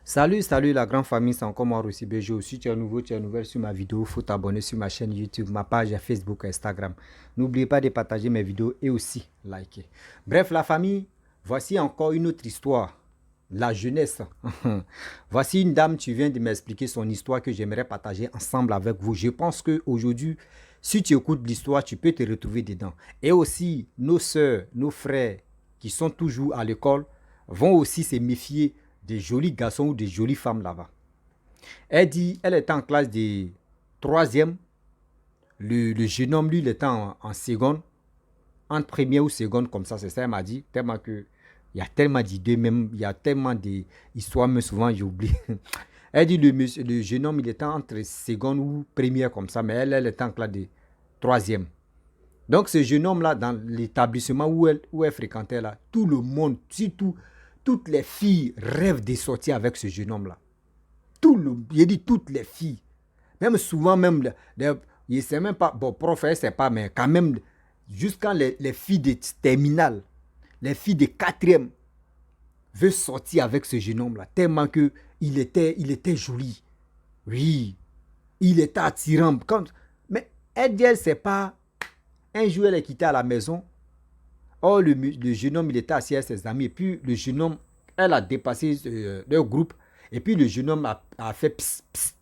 Salut la grande famille, c'est encore moi Rossi Bejo. Si tu es nouveau, tu es nouvelle sur ma vidéo, il faut t'abonner sur ma chaîne YouTube, ma page Facebook, Instagram. N'oubliez pas de partager mes vidéos et aussi liker. Bref, la famille, voici encore une autre histoire. La jeunesse. Voici une dame, tu viens de m'expliquer son histoire que j'aimerais partager ensemble avec vous. Je pense qu'aujourd'hui, si tu écoutes l'histoire, tu peux te retrouver dedans. Et aussi, nos soeurs, nos frères qui sont toujours à l'école vont aussi se méfier des jolis garçons ou des jolies femmes là-bas. Elle dit, elle était en classe de troisième. Le jeune homme, lui, il était en seconde, en première ou seconde, comme ça, c'est ça, elle m'a dit, tellement que il y a tellement d'idées, même, il y a tellement d'histoires, mais souvent j'oublie. Elle dit, le jeune homme, il était entre seconde ou première, comme ça, mais elle était en classe de troisième. Donc, ce jeune homme-là, dans l'établissement où elle fréquentait, là, tout le monde, surtout toutes les filles rêvent de sortir avec ce jeune homme-là. J'ai dit toutes les filles. Même souvent, même, je ne sais même pas, bon, prof, elle sait pas, mais quand même, jusqu'à les filles de terminale, les filles de quatrième veulent sortir avec ce jeune homme-là, tellement que il était joli. Oui, il était attirant. Mais elle dit, elle ne sait pas. Un jour, elle est quittée à la maison. Oh, le jeune homme, il était assis avec ses amis. Et puis, le jeune homme, elle a dépassé leur groupe. Et puis, le jeune homme a fait pss, pss.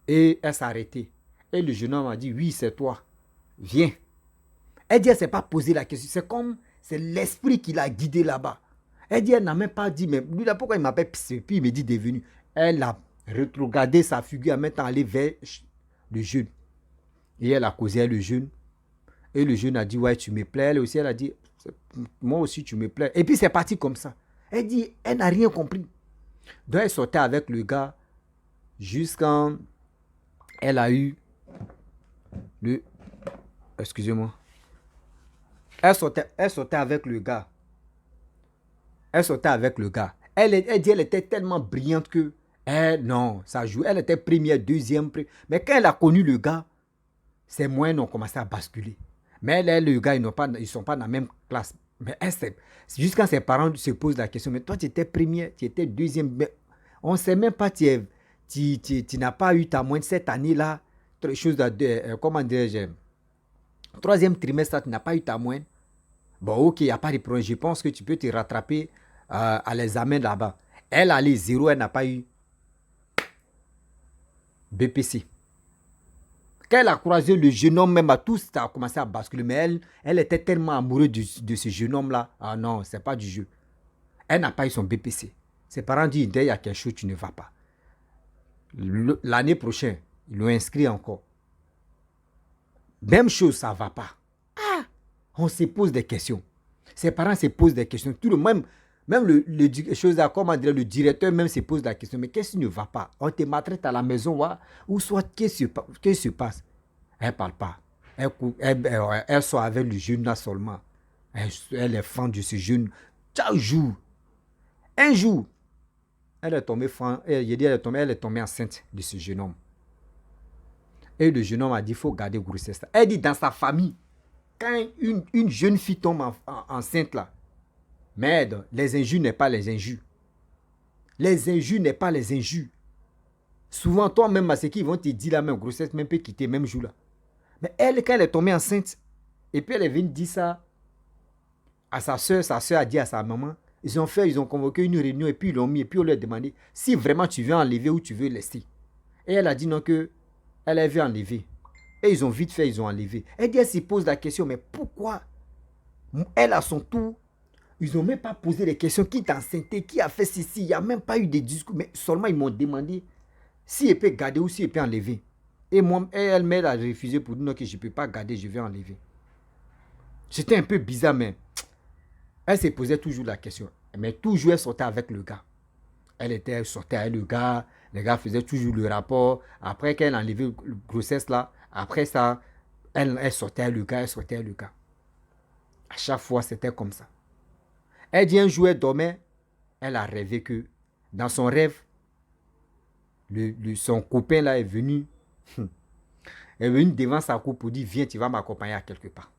Et elle s'est arrêtée. Et le jeune homme a dit, oui, c'est toi. Viens. Elle dit, elle ne s'est pas posé la question. C'est comme, c'est l'esprit qui l'a guidée là-bas. Elle dit, elle n'a même pas dit, mais lui là, pourquoi il m'appelle pss. Et puis, il me dit, devenu. Elle a regardé sa figure en mettant aller vers le jeune. Et elle a causé avec le jeune. Et le jeune a dit, ouais, tu me plais. Elle aussi, elle a dit, moi aussi, tu me plais. Et puis, c'est parti comme ça. Elle dit, elle n'a rien compris. Donc, elle sortait avec le gars jusqu'à elle a eu le... Excusez-moi. Elle sortait avec le gars. Elle sortait avec le gars. Elle dit, elle était tellement brillante que... non, ça joue. Elle était première, deuxième. Mais quand elle a connu le gars, ses moyens ont commencé à basculer. Mais elle et le gars, ils ne sont pas dans la même classe. Mais jusqu'à ses parents se posent la question, mais toi, tu étais première, tu étais deuxième. Mais on ne sait même pas, tu n'as pas eu ta moyenne cette année-là. Chose comment dirais-je, troisième trimestre, tu n'as pas eu ta moyenne. Bon, ok, il n'y a pas de problème. Je pense que tu peux te rattraper à l'examen là-bas. Elle a les zéros, elle n'a pas eu BPC. Quand elle a croisé le jeune homme, même à tout, ça a commencé à basculer. Mais elle était tellement amoureuse de ce jeune homme-là. Ah non, c'est pas du jeu. Elle n'a pas eu son BPC. Ses parents disent, il y a quelque chose, tu ne vas pas. L'année prochaine, ils l'ont inscrit encore. Même chose, ça ne va pas. Ah, on se pose des questions. Ses parents se posent des questions. Tout le même comment dire, le directeur même se pose la question. Mais qu'est-ce qui ne va pas? On te maltraite à la maison, ou soit qu'est-ce qui se passe? Elle ne parle pas. Elle sort avec le jeune là seulement. Elle est fan de ce jeune. Chaque jour. Un jour, elle est tombée elle est tombée enceinte de ce jeune homme. Et le jeune homme a dit, il faut garder grossesse. Elle dit, dans sa famille, quand une jeune fille tombe enceinte là, merde, les injures n'est pas les injures. Les injures n'est pas les injures. Souvent, toi-même, à ce qu'ils vont te dire la même grossesse, même peut quitter même jour là. Mais elle, quand elle est tombée enceinte, et puis elle est venue dire ça à sa soeur a dit à sa maman, ils ont convoqué une réunion et puis ils l'ont mis et puis on lui a demandé si vraiment tu veux enlever ou tu veux laisser. Et elle a dit non que elle avait enlevé. Et ils ont vite fait, ils ont enlevé. Elle dit, elle se pose la question, mais pourquoi elle à son tour, ils n'ont même pas posé les questions, qui t'a enceinte, qui a fait ceci, il n'y a même pas eu de discours, mais seulement ils m'ont demandé si elle peut garder ou si elle peut enlever. Et moi, elle a refusé pour dire non, que je ne peux pas garder, je vais enlever. C'était un peu bizarre, mais elle se posait toujours la question. Mais toujours elle sortait avec le gars. Elle sortait avec le gars faisait toujours le rapport. Après qu'elle a enlevé la grossesse là, après ça, elle sortait avec le gars, elle sortait avec le gars. À chaque fois, c'était comme ça. Elle dit un jour, elle dormait, elle a rêvé que dans son rêve, son copain là est venu, est venu devant sa coupe pour dire, viens, tu vas m'accompagner à quelque part.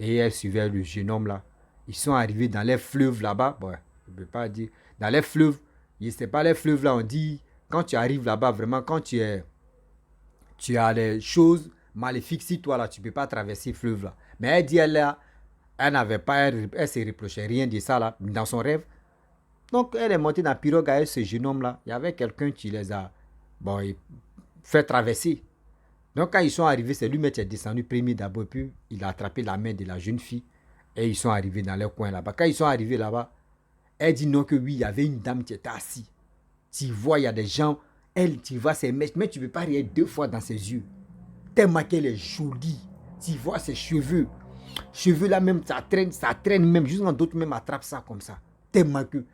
Et elle suivait le jeune homme là. Ils sont arrivés dans les fleuves là-bas. Bon, je ne peux pas dire. Dans les fleuves, Je ne sais pas, les fleuves là, on dit, quand tu arrives là-bas, vraiment, quand tu as des choses maléfiques, si toi là, tu ne peux pas traverser le fleuve là. Mais elle dit, elle n'avait pas, elle se reprochait rien de ça là, dans son rêve. Donc, elle est montée dans la pirogue avec ce jeune homme là. Il y avait quelqu'un qui les a, bon, fait traverser. Donc, quand ils sont arrivés, c'est lui-même qui est descendu premier d'abord, puis il a attrapé la main de la jeune fille et ils sont arrivés dans leur coin là-bas. Quand ils sont arrivés là-bas, elle dit non que oui, il y avait une dame qui était assise. Tu vois, il y a des gens, elle, tu vois ses mèches, mais tu ne peux pas regarder 2 fois dans ses yeux. Tellement qu'elle est jolie. Tu vois ses cheveux. Cheveux là même, ça traîne même. Juste quand d'autres même attrapent ça comme ça. Tellement que...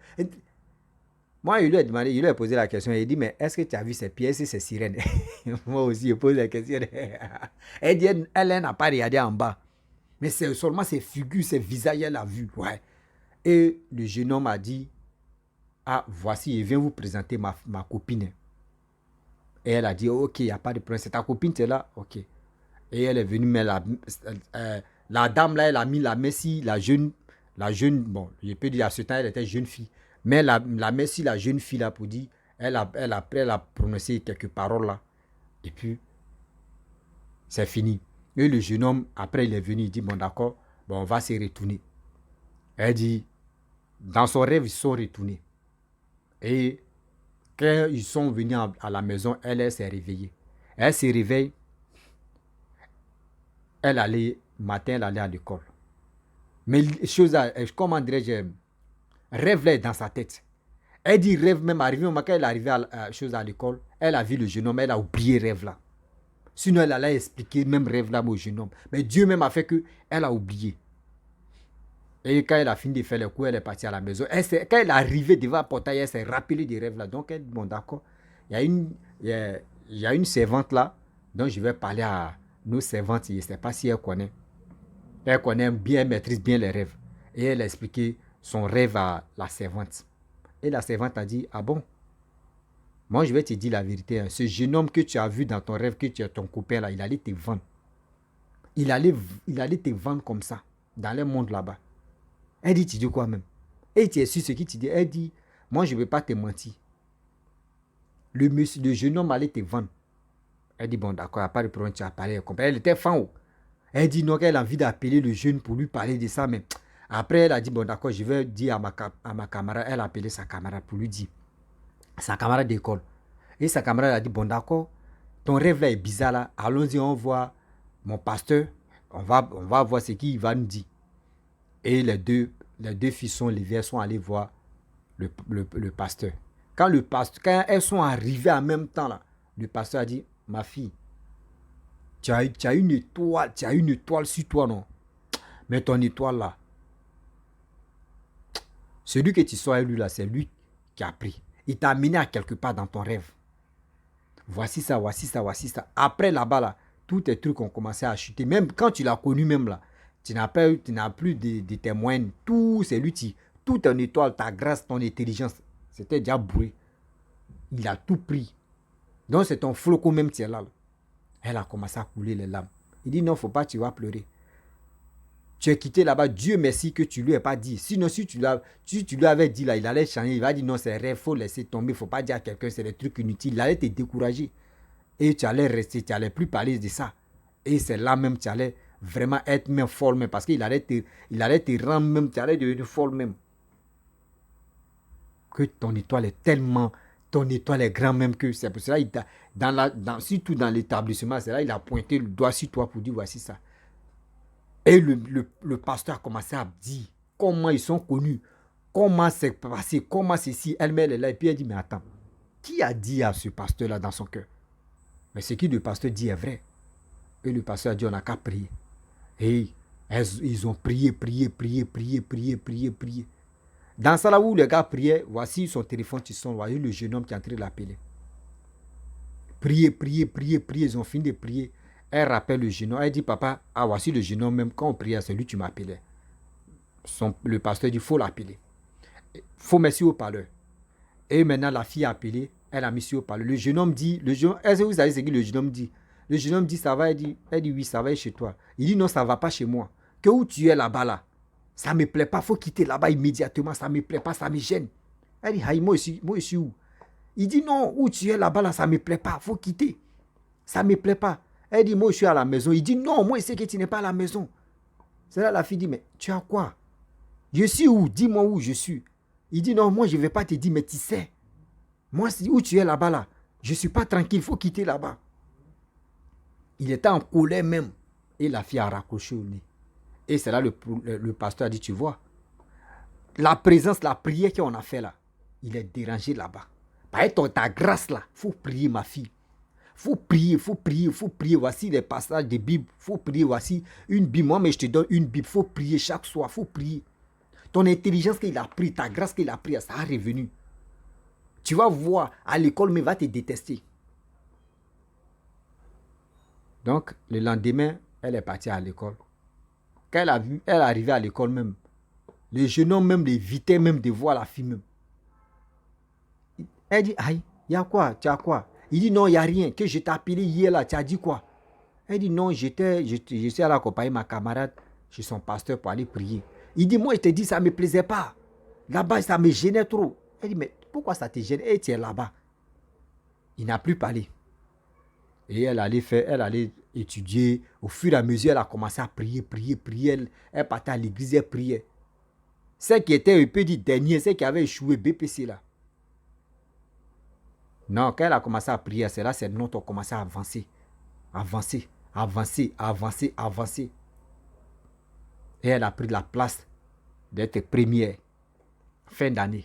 Moi, il lui a demandé, il lui a posé la question. Il dit, mais est-ce que tu as vu ces pièces et ces sirènes? Moi aussi, je pose la question. Elle dit, elle n'a pas regardé en bas. Mais c'est seulement ses figures, ses visages, elle a vu. Ouais. Et le jeune homme a dit, ah, voici, je viens vous présenter ma copine. Et elle a dit, ok, il n'y a pas de problème. C'est ta copine, tu es là? Ok. Et elle est venue, mais la dame là, elle a mis la messie, la jeune, bon, je peux dire à ce temps, elle était jeune fille. Mais la messie, la jeune fille là, pour dire, elle a prononcé quelques paroles là. Et puis, c'est fini. Et le jeune homme, après, il est venu, il dit, bon, d'accord, bon, on va se retourner. Elle dit, dans son rêve, ils sont retournés. Et quand ils sont venus à la maison, elle s'est réveillée. Elle se réveille. Elle allait, matin, elle allait à l'école. Mais comment dirais-je, rêve là est dans sa tête. Elle dit rêve même arrivé au moment quand elle est arrivée à l'école, elle a vu le jeune homme, elle a oublié rêve là. Sinon, elle allait expliquer même rêve là au jeune homme. Mais Dieu même a fait qu'elle a oublié. Et quand elle a fini de faire le cours, elle est partie à la maison. Quand elle est arrivée devant le portail, elle s'est rappelée des rêves là. Donc, elle dit, bon, d'accord, il y a une servante là, dont je vais parler à nos servantes. Je ne sais pas si elle connaît. Elle connaît bien, elle maîtrise bien les rêves. Et elle a expliqué son rêve à la servante. Et la servante a dit, ah bon, moi je vais te dire la vérité. Ce jeune homme que tu as vu dans ton rêve, que tu es ton copain là, il allait te vendre. Il allait te vendre comme ça, dans le monde là-bas. Elle dit, tu dis quoi même? Et tu es sûr ce qu'il te dit? Elle dit, moi je ne vais pas te mentir. Le jeune homme allait te vendre. Elle dit, bon d'accord, il n'y a pas de problème, tu as parlé. Elle était fan. Elle dit non, qu'elle a envie d'appeler le jeune pour lui parler de ça. Mais après, elle a dit, bon d'accord, je vais dire à ma camarade. Elle a appelé sa camarade pour lui dire. Sa camarade d'école. Et sa camarade a dit, bon d'accord, ton rêve là est bizarre là. Allons-y, on voit mon pasteur. On va voir ce qu'il va nous dire. Et les deux filles sont levées, elles sont allées voir le pasteur. Quand elles sont arrivées en même temps là, le pasteur a dit, ma fille, tu as une étoile sur toi, non? Mais ton étoile là, celui que tu sois élu là, c'est lui qui a pris. Il t'a amené à quelque part dans ton rêve. Voici ça, voici ça, voici ça. Après là-bas là, tous tes trucs ont commencé à chuter. Même quand tu l'as connu même là, tu n'as plus de témoins. Tout, c'est lui toute ton étoile, ta grâce, ton intelligence, c'était déjà boué. Il a tout pris. Donc c'est ton flocon même qui est là. Elle a commencé à couler les larmes. Il dit non, faut pas, tu vas pleurer. Tu es quitté là-bas, Dieu merci que tu lui ai pas dit. Sinon, si tu lui avais dit là, il allait changer, il va dire non, c'est rêve, faut laisser tomber, faut pas dire à quelqu'un, c'est des trucs inutiles. Il allait te décourager. Et tu allais rester, tu allais plus parler de ça. Et c'est là même, tu allais vraiment être même folle même, parce qu'il allait te rendre même, tu allais devenir folle même. Que ton étoile est tellement, ton étoile est grand même que c'est pour cela, surtout dans l'établissement, c'est là, il a pointé le doigt sur toi pour dire voici ça. Et le pasteur a commencé à dire comment ils sont connus, comment c'est passé, comment ceci. Elle est là et puis elle dit, mais attends, qui a dit à ce pasteur-là dans son cœur? Mais ce que le pasteur dit est vrai. Et le pasteur a dit, on n'a qu'à prier. Et ils ont prié. Dans ça là où le gars priait, voici son téléphone qui sonne, voici le jeune homme qui est en train de l'appeler. Prier, ils ont fini de prier. Elle rappelle le jeune homme, elle dit, papa, ah voici le jeune homme, même quand on priait, c'est lui tu m'appelais. Le pasteur dit, il faut l'appeler. Il faut mettre sur haut-parleur. Et maintenant, la fille a appelé, elle a mis sur haut-parleur. Le jeune homme dit, est-ce que vous savez ce que le jeune homme dit? Le jeune homme dit, ça va, elle dit oui, ça va chez toi. Il dit, non, ça ne va pas chez moi. Que où tu es là-bas, là, ça ne me plaît pas, il faut quitter là-bas immédiatement, ça ne me plaît pas, ça me gêne. Elle dit, aïe, moi je suis où? Il dit, non, où tu es là-bas, là, ça ne me plaît pas, il faut quitter. Ça ne me plaît pas. Elle dit, moi je suis à la maison. Il dit, non, moi je sais que tu n'es pas à la maison. C'est là la fille dit, mais tu as quoi? Je suis où? Dis-moi où je suis. Il dit, non, moi je ne vais pas te dire, mais tu sais. Moi, où tu es là-bas, là, je ne suis pas tranquille, il faut quitter là-bas. Il était en colère même. Et la fille a raccroché au nez. Et c'est là le pasteur a dit, tu vois, la présence, la prière qu'on a fait là, il est dérangé là-bas. Par exemple, ta grâce là, il faut prier ma fille. Faut prier, faut prier, faut prier. Voici les passages de Bible. Faut prier. Voici une Bible. Moi, mais je te donne une Bible. Faut prier chaque soir. Faut prier. Ton intelligence qu'il a pris, ta grâce qu'il a pris, ça a revenu. Tu vas voir à l'école, mais il va te détester. Donc, le lendemain, elle est partie à l'école. Quand elle est arrivée à l'école même, le jeune homme même l'évitait même de voir la fille même. Elle dit, aïe, il y a quoi? Tu as quoi? Il dit, non, il n'y a rien. Que je t'ai appelé hier là, tu as dit quoi? Elle dit, non, je suis allé accompagner ma camarade chez son pasteur pour aller prier. Il dit, moi, je te dis, ça ne me plaisait pas. Là-bas, ça me gênait trop. Elle dit, mais pourquoi ça te gêne? Et tu es là-bas. Il n'a plus parlé. Et elle allait étudier. Au fur et à mesure, elle a commencé à prier. Elle partait à l'église, elle priait. Celle qui était un peu dit dernier, celle qui avait échoué BPC là. Non, quand elle a commencé à prier, c'est là ses notes ont commencé à avancer. Et elle a pris la place d'être première. Fin d'année.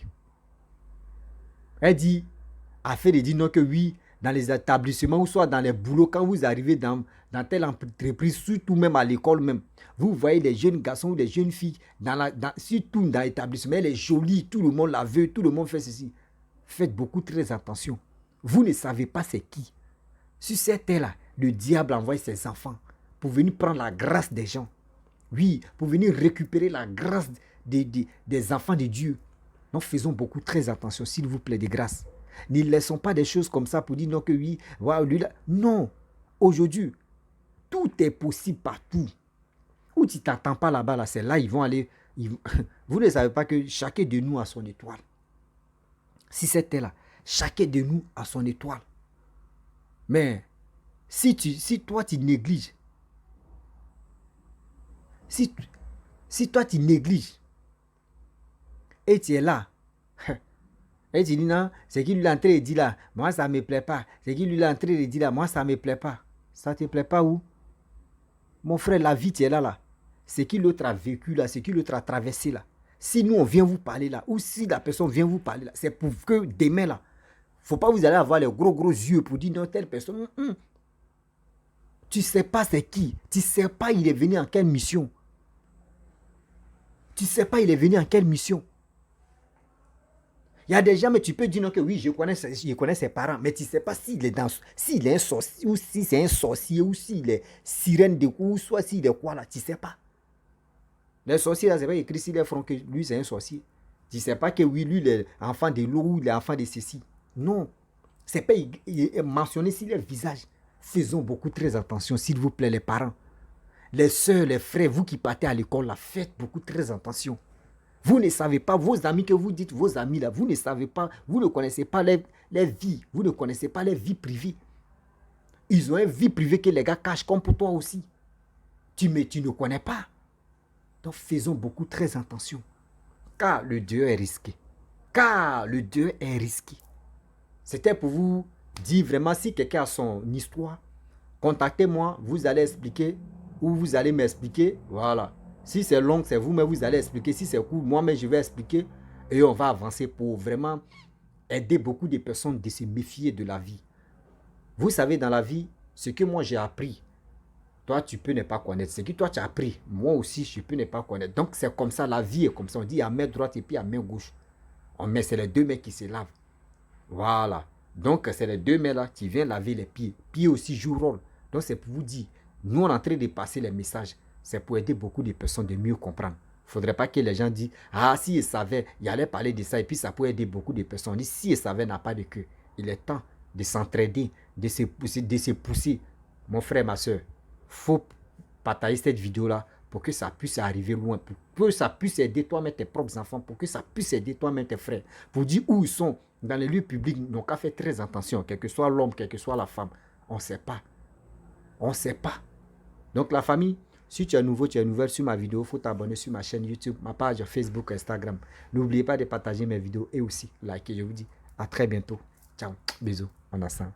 Elle dit, afin de dire non que oui, dans les établissements ou soit dans les boulots, quand vous arrivez dans telle entreprise, surtout même à l'école même, vous voyez les jeunes garçons ou les jeunes filles, surtout dans l'établissement, elle est jolie, tout le monde la veut, tout le monde fait ceci. Faites beaucoup très attention. Vous ne savez pas c'est qui. Sur cette terre-là, le diable envoie ses enfants pour venir prendre la grâce des gens. Oui, pour venir récupérer la grâce des enfants de Dieu. Donc faisons beaucoup très attention, s'il vous plaît, de grâce. Ne laissons pas des choses comme ça pour dire non que oui, wow, lui là. Non, aujourd'hui, tout est possible partout. Où tu ne t'attends pas là-bas, là, c'est là ils vont aller. Vous ne savez pas que chacun de nous a son étoile. Si c'était là, chacun de nous a son étoile. Mais si toi tu négliges, si toi tu négliges et tu es là, et tu dis non, c'est qui lui est en train de dire là, moi ça ne me plaît pas. C'est qui lui est en train de dire là, moi ça ne me plaît pas. Ça ne te plaît pas où? Mon frère, la vie, tu es là, là. C'est qui l'autre a vécu là, c'est qui l'autre a traversé là. Si nous on vient vous parler là, ou si la personne vient vous parler là, c'est pour que demain là, il ne faut pas vous aller avoir les gros yeux pour dire non, telle personne. Tu ne sais pas c'est qui. Tu ne sais pas il est venu en quelle mission. Tu ne sais pas il est venu en quelle mission. Il y a des gens, mais tu peux dire non que oui, je connais ses parents, mais tu ne sais pas s'il est un sorcier, ou si c'est un sorcier, ou s'il est sirène de coup, ou soit s'il est quoi là, tu ne sais pas. Les sorciers, là, c'est pas écrit sur les fronts que lui, c'est un sorcier. Tu ne sais pas que oui, lui, il est enfant de l'eau ou il est enfant de ceci. Non. Ce n'est pas mentionné sur leur visage. Faisons beaucoup très attention, s'il vous plaît, les parents. Les soeurs, les frères, vous qui partez à l'école, là, faites beaucoup très attention. Vous ne savez pas, vos amis que vous dites, vos amis là, vous ne savez pas, vous ne connaissez pas les vies, vous ne connaissez pas les vies privées. Ils ont une vie privée que les gars cachent comme pour toi aussi. Mais tu ne connais pas. Donc faisons beaucoup très attention. Car le Dieu est risqué. C'était pour vous dire vraiment, si quelqu'un a son histoire, contactez-moi, vous allez expliquer ou vous allez m'expliquer. Voilà. Si c'est long, c'est vous, mais vous allez expliquer. Si c'est court, moi-même, je vais expliquer. Et on va avancer pour vraiment aider beaucoup de personnes de se méfier de la vie. Vous savez, dans la vie, ce que moi j'ai appris, toi, tu peux ne pas connaître. Ce que toi, tu as appris, moi aussi, je peux ne pas connaître. Donc, c'est comme ça, la vie est comme ça. On dit à main droite et puis à main gauche. C'est les deux mains qui se lavent. Voilà. Donc, c'est les deux mains là qui viennent laver les pieds. Pieds aussi jouent rôle. Donc, c'est pour vous dire, nous, on est en train de passer les messages. C'est pour aider beaucoup de personnes de mieux comprendre. Il ne faudrait pas que les gens disent, ah, si ils savaient, ils allaient parler de ça. Et puis, ça peut aider beaucoup de personnes. On dit, si ils savaient, n'a pas de queue. Il est temps de s'entraider, de se pousser. Mon frère, ma soeur, il faut partager cette vidéo-là pour que ça puisse arriver loin, pour que ça puisse aider toi-même tes propres enfants, pour que ça puisse aider toi-même tes frères. Pour dire où ils sont dans les lieux publics, ils n'ont qu'à faire très attention, quel que soit l'homme, quelle que soit la femme. On ne sait pas. On ne sait pas. Donc la famille, si tu es nouveau, tu es nouvelle sur ma vidéo, il faut t'abonner sur ma chaîne YouTube, ma page Facebook, Instagram. N'oubliez pas de partager mes vidéos et aussi liker. Je vous dis à très bientôt. Ciao, bisous, on a ça.